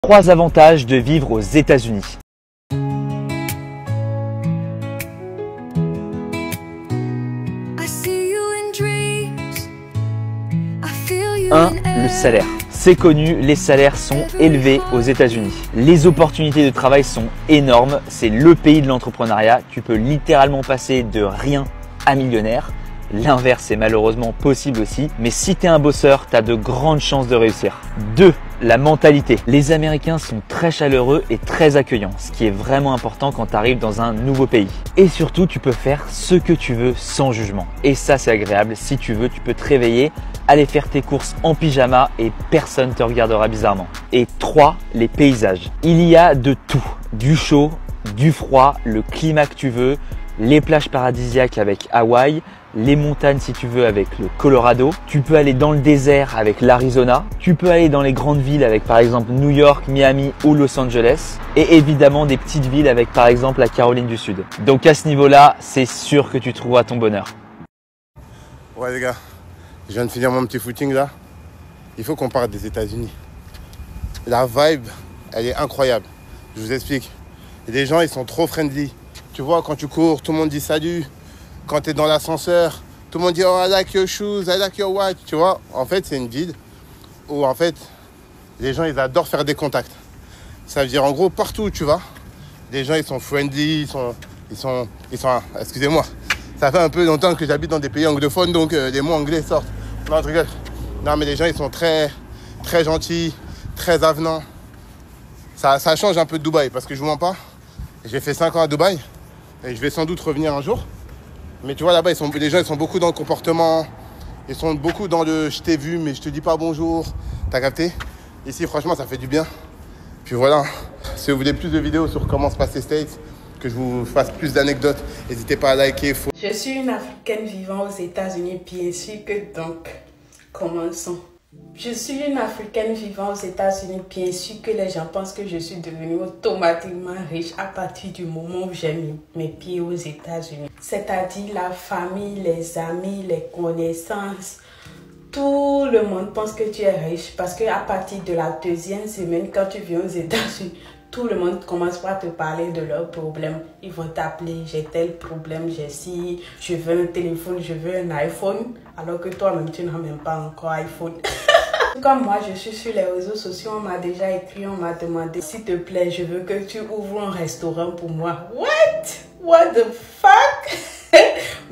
3 avantages de vivre aux États-Unis. 1. Le salaire. C'est connu, les salaires sont élevés aux États-Unis. Les opportunités de travail sont énormes. C'est le pays de l'entrepreneuriat. Tu peux littéralement passer de rien à millionnaire. L'inverse est malheureusement possible aussi. Mais si tu es un bosseur, tu as de grandes chances de réussir. 2. La mentalité. Les Américains sont très chaleureux et très accueillants, ce qui est vraiment important quand tu arrives dans un nouveau pays. Et surtout, tu peux faire ce que tu veux sans jugement. Et ça, c'est agréable. Si tu veux, tu peux te réveiller, aller faire tes courses en pyjama et personne ne te regardera bizarrement. Et 3. Les paysages. Il y a de tout. Du chaud, du froid, le climat que tu veux, les plages paradisiaques avec Hawaï, les montagnes si tu veux avec le Colorado. Tu peux aller dans le désert avec l'Arizona. Tu peux aller dans les grandes villes avec par exemple New York, Miami ou Los Angeles. Et évidemment des petites villes avec par exemple la Caroline du Sud. Donc à ce niveau-là, c'est sûr que tu trouveras ton bonheur. Ouais les gars, je viens de finir mon petit footing là. Il faut qu'on parte des États-Unis. La vibe, elle est incroyable. Je vous explique. Les gens, ils sont trop friendly. Tu vois, quand tu cours, tout le monde dit salut. Quand tu es dans l'ascenseur, tout le monde dit « Oh, I like your shoes, I like your watch ». Tu vois, en fait, c'est une ville où, en fait, les gens, ils adorent faire des contacts. Ça veut dire, en gros, partout où tu vas, les gens, ils sont friendly, ils sont excusez-moi, ça fait un peu longtemps que j'habite dans des pays anglophones, donc les mots anglais sortent. Non, je rigole. Non, mais les gens, ils sont très, très gentils, très avenants. Ça change un peu de Dubaï, parce que je vous mens pas, j'ai fait 5 ans à Dubaï, et je vais sans doute revenir un jour. Mais tu vois, là-bas, les gens, ils sont beaucoup dans le comportement. Ils sont beaucoup dans le « je t'ai vu, mais je te dis pas bonjour ». T'as capté? Ici, franchement, ça fait du bien. Puis voilà. Si vous voulez plus de vidéos sur comment se passe les States, que je vous fasse plus d'anecdotes, n'hésitez pas à liker. Je suis une Africaine vivant aux États-Unis, bien sûr que donc, commençons. Je suis une Africaine vivant aux États-Unis, bien sûr que les gens pensent que je suis devenue automatiquement riche à partir du moment où j'ai mis mes pieds aux États-Unis. C'est-à-dire la famille, les amis, les connaissances, tout le monde pense que tu es riche parce qu'à partir de la 2e semaine, quand tu viens aux États-Unis, tout le monde commence par te parler de leurs problèmes. Ils vont t'appeler, j'ai tel problème, j'ai ci, je veux un téléphone, je veux un iPhone, alors que toi-même, tu n'as même pas encore iPhone. Comme moi, je suis sur les réseaux sociaux, on m'a déjà écrit, on m'a demandé, s'il te plaît, je veux que tu ouvres un restaurant pour moi. What the fuck?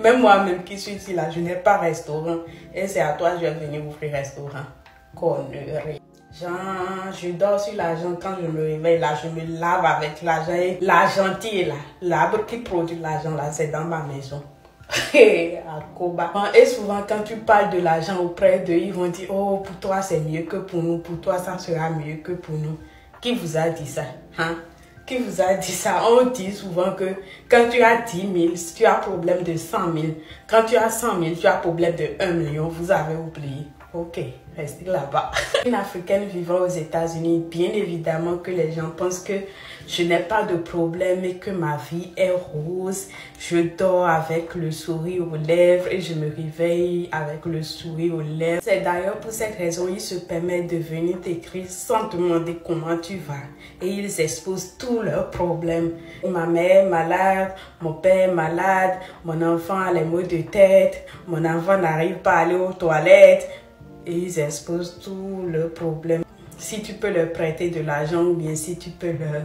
Même moi-même qui suis ici, là, je n'ai pas restaurant. Et c'est à toi que je vais venir ouvrir restaurant. Connerie. Genre, je dors sur l'argent, quand je me réveille, là, je me lave avec l'argent. Et l'argent qui est là, l'arbre qui produit l'argent, là, c'est dans ma maison. Et souvent, quand tu parles de l'argent auprès d'eux, ils vont dire « Oh, pour toi, c'est mieux que pour nous. Pour toi, ça sera mieux que pour nous. » Qui vous a dit ça? Hein? Qui vous a dit ça? On dit souvent que quand tu as 10 000, tu as problème de 100 000. Quand tu as 100 000, tu as problème de 1 million. Vous avez oublié. Ok, restez là-bas. Une Africaine vivant aux États-Unis, bien évidemment que les gens pensent que je n'ai pas de problème et que ma vie est rose. Je dors avec le sourire aux lèvres et je me réveille avec le sourire aux lèvres. C'est d'ailleurs pour cette raison qu'ils se permettent de venir t'écrire sans te demander comment tu vas. Et ils exposent tous leurs problèmes. Ma mère est malade, mon père est malade, mon enfant a les maux de tête, mon enfant n'arrive pas à aller aux toilettes. Et ils exposent tous leurs problèmes. Si tu peux leur prêter de l'argent ou bien si tu peux leur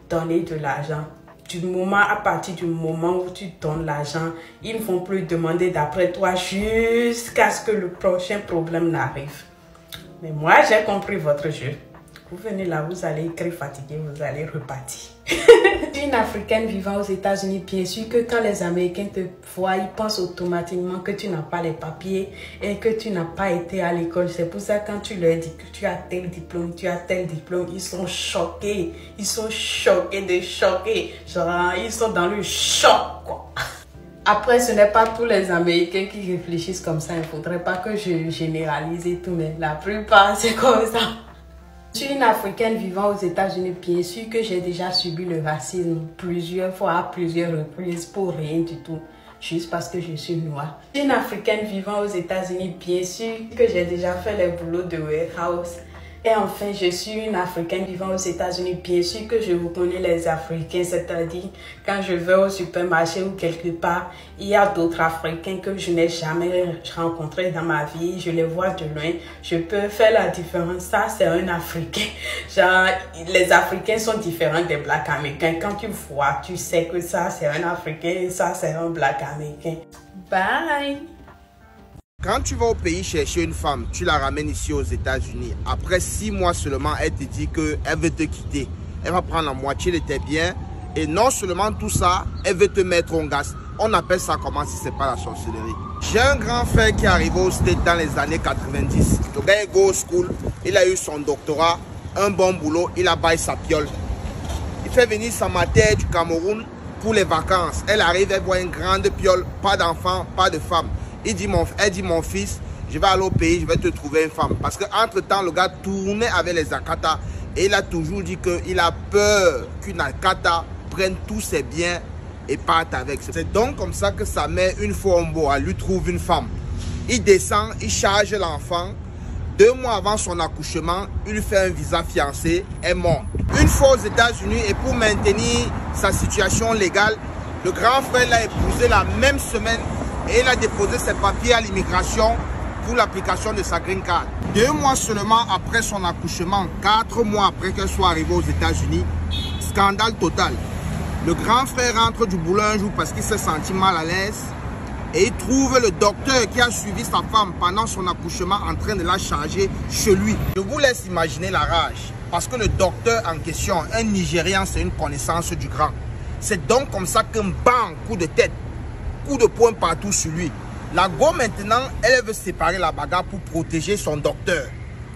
donner de l'argent. À partir du moment où tu donnes l'argent, ils ne vont plus demander d'après toi jusqu'à ce que le prochain problème n'arrive. Mais moi, j'ai compris votre jeu. Vous venez là, vous allez écrire fatigué, vous allez repartir. Une Africaine vivant aux États-Unis, bien sûr que quand les Américains te voient, ils pensent automatiquement que tu n'as pas les papiers et que tu n'as pas été à l'école. C'est pour ça que quand tu leur dis que tu as tel diplôme, ils sont choqués. Ils sont choqués de choquer. Genre, ils sont dans le choc, quoi. Après, ce n'est pas tous les Américains qui réfléchissent comme ça. Il ne faudrait pas que je généralise et tout, mais la plupart, c'est comme ça. Je suis une Africaine vivant aux États-Unis, bien sûr que j'ai déjà subi le racisme plusieurs fois, à plusieurs reprises, pour rien du tout, juste parce que je suis noire. Je suis une Africaine vivant aux États-Unis, bien sûr que j'ai déjà fait les boulots de warehouse, Et enfin, je suis une Africaine vivant aux États-Unis. Bien sûr que je reconnais les Africains, c'est-à-dire quand je vais au supermarché ou quelque part, il y a d'autres Africains que je n'ai jamais rencontrés dans ma vie. Je les vois de loin. Je peux faire la différence. Ça, c'est un Africain. Genre, les Africains sont différents des Blacks américains. Quand tu vois, tu sais que ça, c'est un Africain et ça, c'est un Black américain. Bye! Quand tu vas au pays chercher une femme, tu la ramènes ici aux États-Unis. Après 6 mois seulement, elle te dit qu'elle veut te quitter. Elle va prendre la moitié de tes biens. Et non seulement tout ça, elle veut te mettre en gaz. On appelle ça comment si c'est pas la sorcellerie. J'ai un grand frère qui est arrivé au States dans les années 90. Le gars est go school, il a eu son doctorat, un bon boulot, il a baillé sa piole. Il fait venir sa mère du Cameroun pour les vacances. Elle arrive, elle voit une grande piole, pas d'enfant, pas de femme. Elle dit mon fils, je vais aller au pays, je vais te trouver une femme. Parce qu'entre temps, le gars tournait avec les Akata et il a toujours dit qu'il a peur qu'une Akata prenne tous ses biens et parte avec. C'est donc comme ça que sa mère, une fois en Boa, lui trouve une femme. Il descend, il charge l'enfant. 2 mois avant son accouchement, il lui fait un visa fiancé et monte. Une fois aux États-Unis et pour maintenir sa situation légale, le grand frère l'a épousé la même semaine. Et il a déposé ses papiers à l'immigration pour l'application de sa green card. 2 mois seulement après son accouchement, 4 mois après qu'elle soit arrivée aux États-Unis, scandale total. Le grand frère rentre du boulot un jour parce qu'il s'est senti mal à l'aise et il trouve le docteur qui a suivi sa femme pendant son accouchement en train de la charger chez lui. Je vous laisse imaginer la rage parce que le docteur en question, un Nigérian, c'est une connaissance du grand. C'est donc comme ça qu'un bang, coup de tête, coup de poing partout sur lui. La go maintenant, elle veut séparer la bagarre pour protéger son docteur.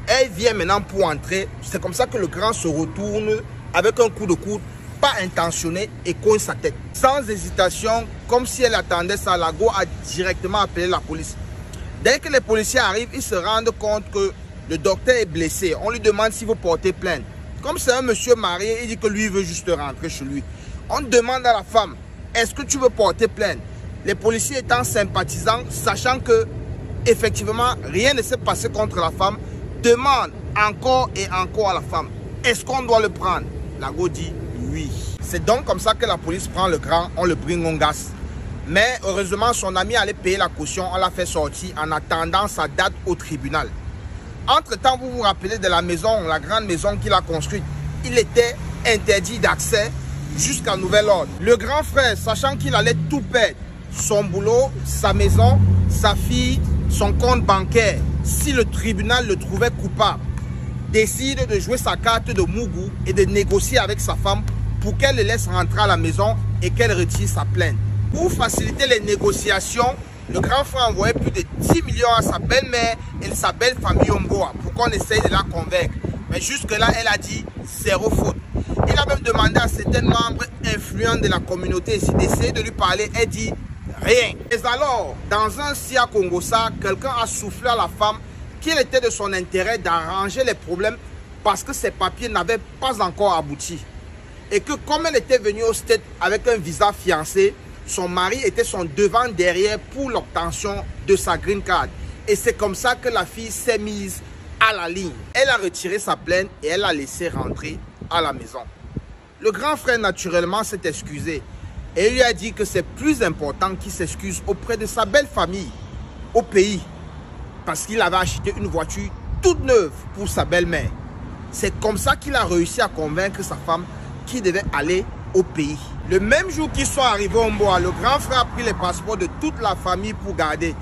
Elle vient maintenant pour entrer. C'est comme ça que le grand se retourne avec un coup de coude, pas intentionné, et cogne sa tête. Sans hésitation, comme si elle attendait ça, la go a directement appelé la police. Dès que les policiers arrivent, ils se rendent compte que le docteur est blessé. On lui demande s'il veut porter plainte. Comme c'est un monsieur marié, il dit que lui veut juste rentrer chez lui. On demande à la femme, est-ce que tu veux porter plainte? Les policiers étant sympathisants, sachant que effectivement rien ne s'est passé contre la femme, demandent encore et encore à la femme, est-ce qu'on doit le prendre? La go dit oui. C'est donc comme ça que la police prend le grand, on le bring en gas. Mais heureusement, son ami allait payer la caution, on l'a fait sortir en attendant sa date au tribunal. Entre-temps, vous vous rappelez de la maison, la grande maison qu'il a construite. Il était interdit d'accès jusqu'à nouvel ordre. Le grand frère, sachant qu'il allait tout perdre, son boulot, sa maison, sa fille, son compte bancaire, si le tribunal le trouvait coupable, décide de jouer sa carte de Mougou et de négocier avec sa femme pour qu'elle le laisse rentrer à la maison et qu'elle retire sa plainte. Pour faciliter les négociations, le grand frère a envoyé plus de 10 millions à sa belle-mère et sa belle famille Omboa pour qu'on essaye de la convaincre. Mais jusque-là, elle a dit zéro faute. Il a même demandé à certains membres influents de la communauté d'essayer de lui parler. Elle dit rien. Et alors, dans un Sia Congosa, quelqu'un a soufflé à la femme qu'il était de son intérêt d'arranger les problèmes parce que ses papiers n'avaient pas encore abouti. Et que comme elle était venue au States avec un visa fiancé, son mari était son devant-derrière pour l'obtention de sa green card. Et c'est comme ça que la fille s'est mise à la ligne. Elle a retiré sa plainte et elle a laissé rentrer à la maison. Le grand frère naturellement s'est excusé. Et il lui a dit que c'est plus important qu'il s'excuse auprès de sa belle famille au pays. Parce qu'il avait acheté une voiture toute neuve pour sa belle-mère. C'est comme ça qu'il a réussi à convaincre sa femme qu'il devait aller au pays. Le même jour qu'ils sont arrivés au Mboa, le grand frère a pris les passeports de toute la famille pour garder.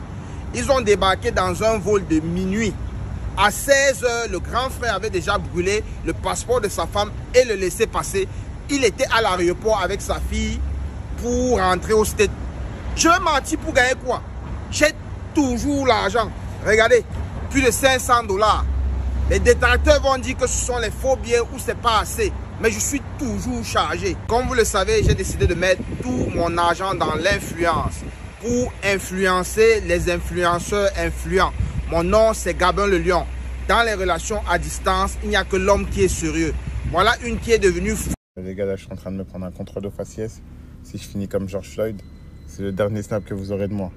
Ils ont débarqué dans un vol de minuit. À 16 h, le grand frère avait déjà brûlé le passeport de sa femme et le laissé passer. Il était à l'aéroport avec sa fille pour rentrer au States. Je vais mentir pour gagner quoi? J'ai toujours l'argent. Regardez, plus de 500 $. Les détracteurs vont dire que ce sont les faux billets ou c'est pas assez. Mais je suis toujours chargé. Comme vous le savez, j'ai décidé de mettre tout mon argent dans l'influence pour influencer les influenceurs influents. Mon nom, c'est Gabin le Lion. Dans les relations à distance, il n'y a que l'homme qui est sérieux. Voilà une qui est devenue fou. Les gars, là, je suis en train de me prendre un contrôle de faciès. Si je finis comme George Floyd, c'est le dernier snap que vous aurez de moi.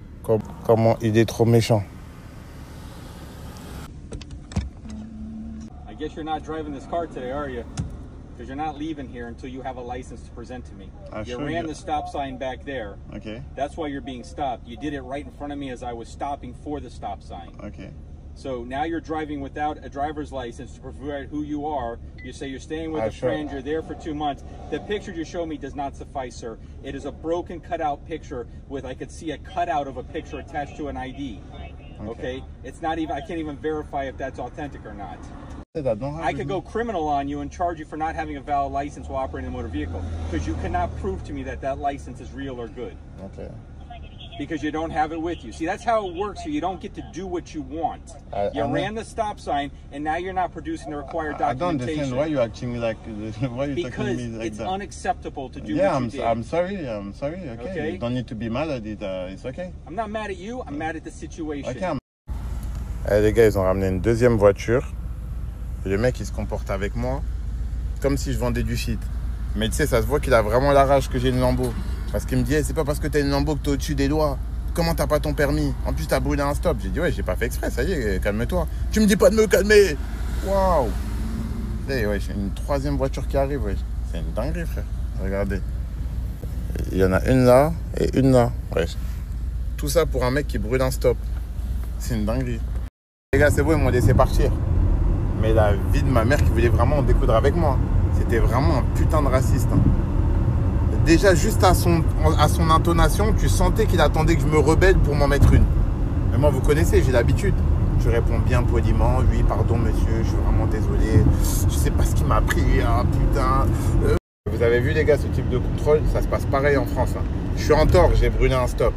Comment il est trop méchant. I guess guess you're not driving this car today, are you? Because you're not leaving here until you have a license to present to me. You ran the stop sign back there. Okay. That's why you're being stopped. You did it right in front of me as I was stopping for the stop sign. Okay. So now you're driving without a driver's license to provide who you are. You say you're staying with a friend, you're there for 2 months. The picture you show me does not suffice, sir. It is a broken cutout picture with, I could see a cutout of a picture attached to an ID. Okay? It's not even, I can't even verify if that's authentic or not. I could go criminal on you and charge you for not having a valid license while operating a motor vehicle because you cannot prove to me that that license is real or good. Okay. Because you don't have it with you. See, that's how it works here. You don't get to do what you want. You ran the stop sign, and now you're not producing the required documentation. I don't understand why you're acting like, why are you because talking to me like it's that? unacceptable to do what you did. I'm sorry, okay? You don't need to be mad at it, it's okay. I'm not mad at you, I'm mad at the situation. Okay. Allez, les gars, ils ont ramené une deuxième voiture. Et le mec, il se comporte avec moi comme si je vendais du shit. Mais tu sais, ça se voit qu'il a vraiment la rage que j'ai une Lambo. Parce qu'il me dit, hey, c'est pas parce que t'as une Lambo que t'es au-dessus des lois. Comment t'as pas ton permis? En plus, t'as brûlé un stop. J'ai dit, ouais, j'ai pas fait exprès, ça y est, calme-toi. Tu me dis pas de me calmer. Waouh. Ouais, j'ai une troisième voiture qui arrive, ouais. C'est une dinguerie, frère. Regardez. Il y en a une là et une là. Ouais. Tout ça pour un mec qui brûle un stop. C'est une dinguerie. Les gars, c'est bon, ils m'ont laissé partir. Mais la vie de ma mère qui voulait vraiment en découdre avec moi. C'était vraiment un putain de raciste. Hein. Déjà, juste à son intonation, tu sentais qu'il attendait que je me rebelle pour m'en mettre une. Mais moi, vous connaissez, j'ai l'habitude. Je réponds bien poliment. Oui, pardon, monsieur, je suis vraiment désolé. Je sais pas ce qui m'a pris, hein, putain. Vous avez vu, les gars, ce type de contrôle, ça se passe pareil en France. Hein. Je suis en tort, j'ai brûlé un stop.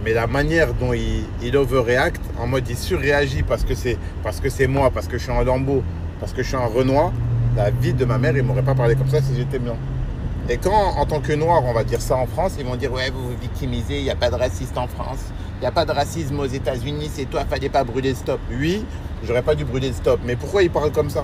Mais la manière dont il overreact, en mode il surréagit parce que c'est moi, parce que je suis un Lambo, parce que je suis un Renoir, la vie de ma mère, il m'aurait pas parlé comme ça si j'étais blanc. Et quand, en tant que noir, on va dire ça en France, ils vont dire « Ouais, vous vous victimisez, il n'y a pas de raciste en France. Il n'y a pas de racisme aux États-Unis, c'est toi, fallait pas brûler le stop. » Oui, j'aurais pas dû brûler le stop. Mais pourquoi ils parlent comme ça?